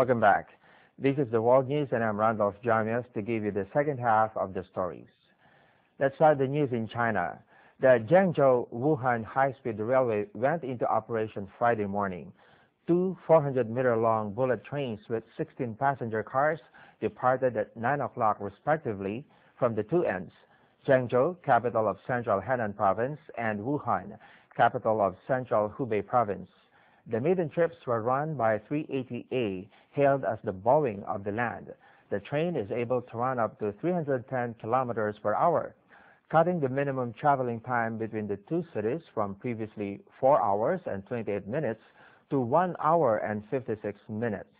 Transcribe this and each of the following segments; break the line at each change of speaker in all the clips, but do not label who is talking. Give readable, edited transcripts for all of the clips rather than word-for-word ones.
Welcome back. This is the World News, and I'm Randolf Jamias to give you the second half of the stories. Let's start the news in China. The Zhengzhou-Wuhan high-speed railway went into operation Friday morning. Two 400-meter-long bullet trains with 16 passenger cars departed at 9 o'clock respectively from the two ends: Zhengzhou, capital of Central Henan Province, and Wuhan, capital of Central Hubei Province. The maiden trips were run by 380A, hailed as the Boeing of the land. The train is able to run up to 310 kilometers per hour, cutting the minimum traveling time between the two cities from previously 4 hours and 28 minutes to 1 hour and 56 minutes.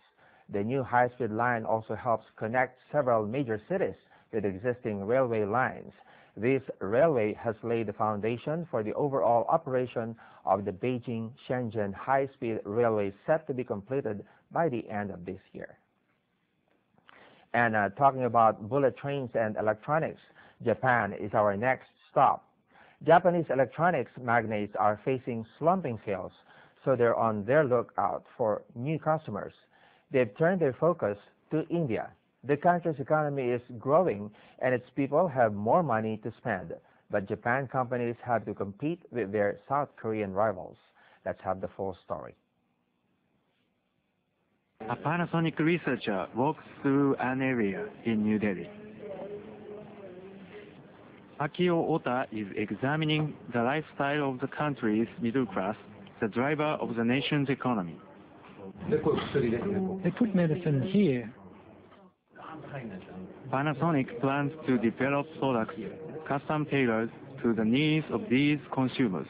The new high-speed line also helps connect several major cities with existing railway lines. This railway has laid the foundation for the overall operation of the Beijing-Shenzhen high-speed railway, set to be completed by the end of this year. And talking about bullet trains and electronics, Japan is our next stop. Japanese electronics magnates are facing slumping sales, so they're on their lookout for new customers. They've turned their focus to India. The country's economy is growing and its people have more money to spend, but Japan companies have to compete with their South Korean rivals. Let's have the full story.
A Panasonic researcher walks through an area in New Delhi. Akio Ota is examining the lifestyle of the country's middle class, the driver of the nation's economy.
They put medicine here.
Panasonic plans to develop products custom tailored to the needs of these consumers.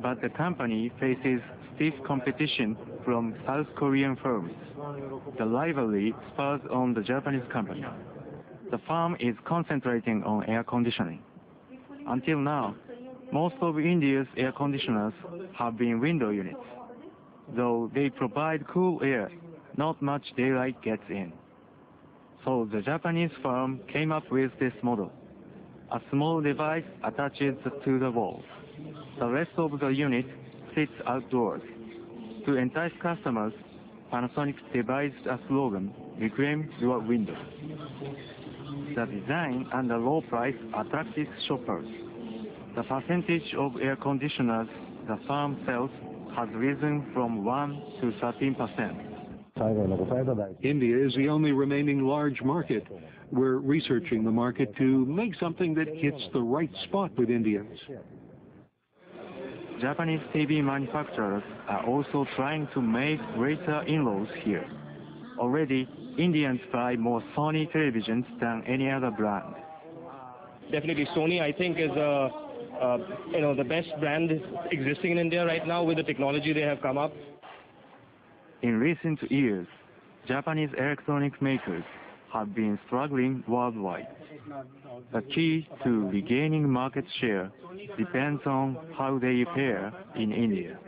But the company faces stiff competition from South Korean firms. The rivalry spurs on the Japanese company. The firm is concentrating on air conditioning. Until now, most of India's air conditioners have been window units. Though they provide cool air, not much daylight gets in. So the Japanese firm came up with this model. A small device attaches to the wall. The rest of the unit sits outdoors. To entice customers, Panasonic devised a slogan, "Reclaim your window." The design and the low price attracted shoppers. The percentage of air conditioners the firm sells has risen from 1 to 13%.
India is the only remaining large market. We're researching the market to make something that hits the right spot with Indians.
Japanese TV manufacturers are also trying to make greater inroads here. Already, Indians buy more Sony televisions than any other brand.
Definitely Sony, I think, is the best brand existing in India right now with the technology they have come up.
In recent years, Japanese electronics makers have been struggling worldwide. The key to regaining market share depends on how they fare in India.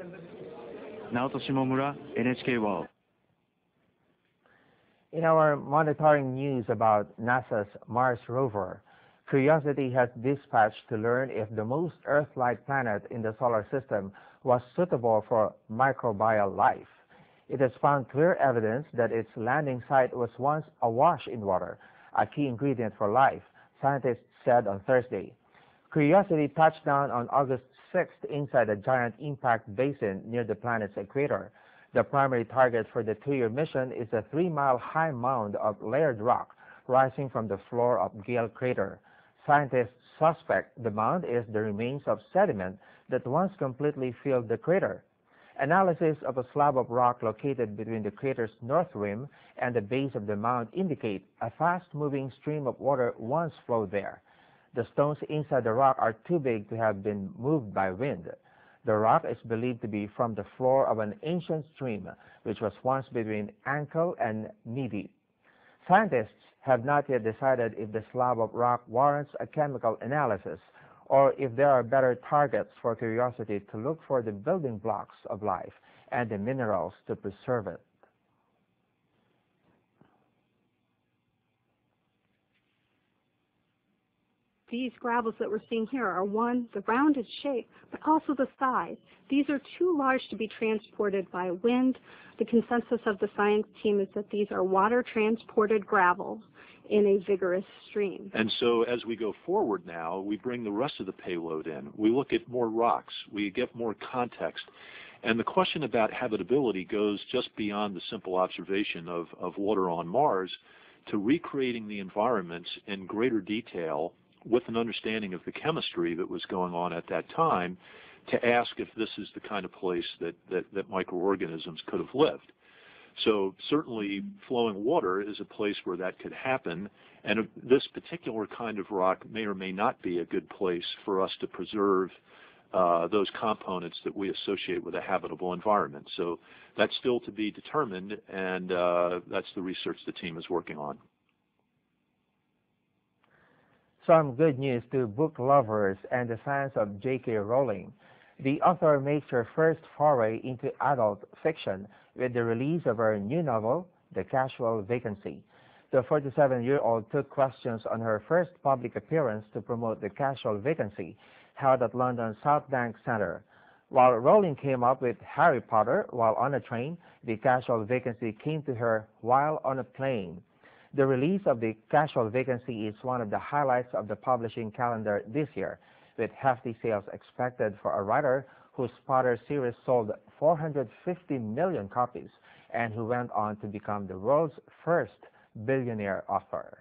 Naoto Shimomura, NHK World.
In our monitoring news about NASA's Mars rover, Curiosity has dispatched to learn if the most Earth-like planet in the solar system was suitable for microbial life. It has found clear evidence that its landing site was once awash in water, a key ingredient for life, scientists said on Thursday. Curiosity touched down on August 6th inside a giant impact basin near the planet's equator. The primary target for the 2-year mission is a 3-mile-high mound of layered rock rising from the floor of Gale crater. Scientists suspect the mound is the remains of sediment that once completely filled the crater. Analysis of a slab of rock located between the crater's north rim and the base of the mound indicate a fast-moving stream of water once flowed there. The stones inside the rock are too big to have been moved by wind. The rock is believed to be from the floor of an ancient stream, which was once between ankle and knee deep. Scientists have not yet decided if the slab of rock warrants a chemical analysis, or if there are better targets for Curiosity to look for the building blocks of life and the minerals to preserve it.
These gravels that we're seeing here are, one, the rounded shape, but also the size. These are too large to be transported by wind. The consensus of the science team is that these are water-transported gravel in a vigorous stream.
And so as we go forward now, we bring the rest of the payload in. We look at more rocks. We get more context. And the question about habitability goes just beyond the simple observation of water on Mars to recreating the environments in greater detail with an understanding of the chemistry that was going on at that time to ask if this is the kind of place that microorganisms could have lived. So certainly flowing water is a place where that could happen, and this particular kind of rock may or may not be a good place for us to preserve those components that we associate with a habitable environment. So that's still to be determined, and that's the research the team is working on.
Some good news to book lovers and the fans of J.K. Rowling. The author makes her first foray into adult fiction with the release of her new novel, The Casual Vacancy. The 47-year-old took questions on her first public appearance to promote The Casual Vacancy, held at London's South Bank Centre. While Rowling came up with Harry Potter while on a train, The Casual Vacancy came to her while on a plane. The release of The Casual Vacancy is one of the highlights of the publishing calendar this year, with hefty sales expected for a writer whose Potter series sold 450 million copies and who went on to become the world's first billionaire author.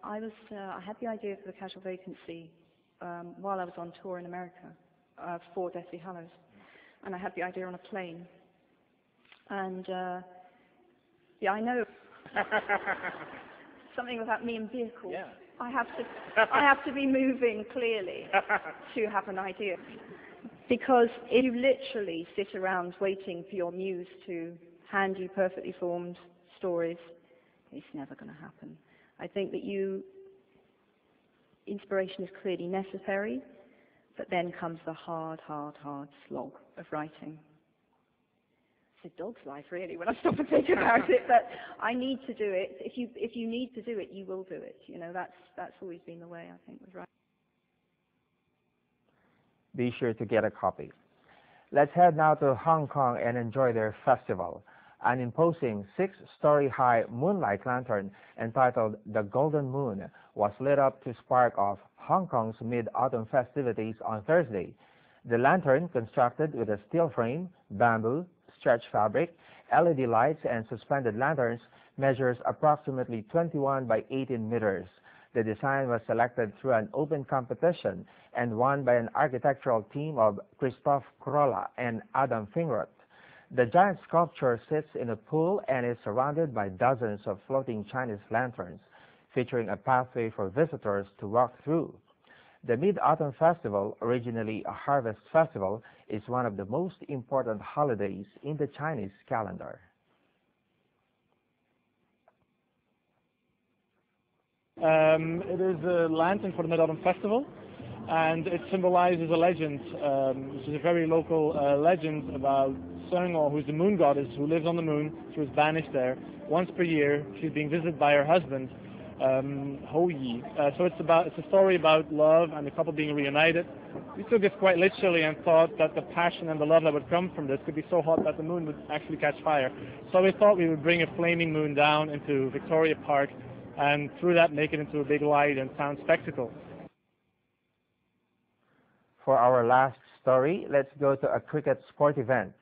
I had the idea for The Casual Vacancy while I was on tour in America for Deathly Hallows, and I had the idea on a plane. And yeah, I know something about me and vehicles. Yeah. I have to be moving clearly to have an idea. Because if you literally sit around waiting for your muse to hand you perfectly formed stories, it's never going to happen. I think that inspiration is clearly necessary, but then comes the hard slog of writing. It's a dog's life, really, when I stop and think about it, but I need to do it. If you need to do it, you will do it. You know, that's always been the way, I think, with writing.
Be sure to get a copy. Let's head now to Hong Kong and enjoy their festival. An imposing 6-story-high moonlight lantern entitled The Golden Moon was lit up to spark off Hong Kong's Mid-Autumn festivities on Thursday. The lantern, constructed with a steel frame, bamboo, stretch fabric, LED lights, and suspended lanterns, measures approximately 21 by 18 meters. The design was selected through an open competition and won by an architectural team of Christophe Corolla and Adam Fingroth. The giant sculpture sits in a pool and is surrounded by dozens of floating Chinese lanterns, featuring a pathway for visitors to walk through. The Mid-Autumn Festival, originally a harvest festival, is one of the most important holidays in the Chinese calendar.
It is a lantern for the Mid-Autumn Festival, and it symbolizes a legend, which is a very local legend about Sung-o, who's the moon goddess who lives on the moon. She was banished there. Once per year, she's being visited by her husband, Ho-yi. So it's a story about love and the couple being reunited. We took this quite literally and thought that the passion and the love that would come from this could be so hot that the moon would actually catch fire. So we thought we would bring a flaming moon down into Victoria Park and through that make it into a big light and sound spectacle.
For our last story, let's go to a cricket sport event.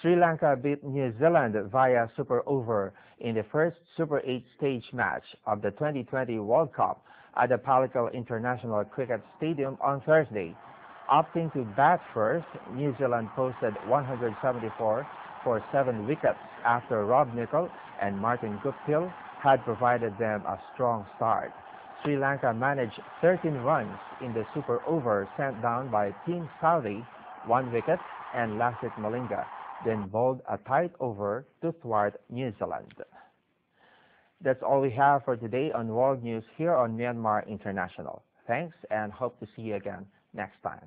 Sri Lanka beat New Zealand via Super Over in the first Super 8 stage match of the 2020 World Cup at the Palical International Cricket Stadium on Thursday. Opting to bat first, New Zealand posted 174 for 7 wickets after Rob Nicol and Martin Guptill had provided them a strong start. Sri Lanka managed 13 runs in the Super Over sent down by Team Saudi, 1 wicket, and Lasith Malinga, then bowled a tight over to thwart New Zealand. That's all we have for today on World News here on Myanmar International. Thanks, and hope to see you again next time.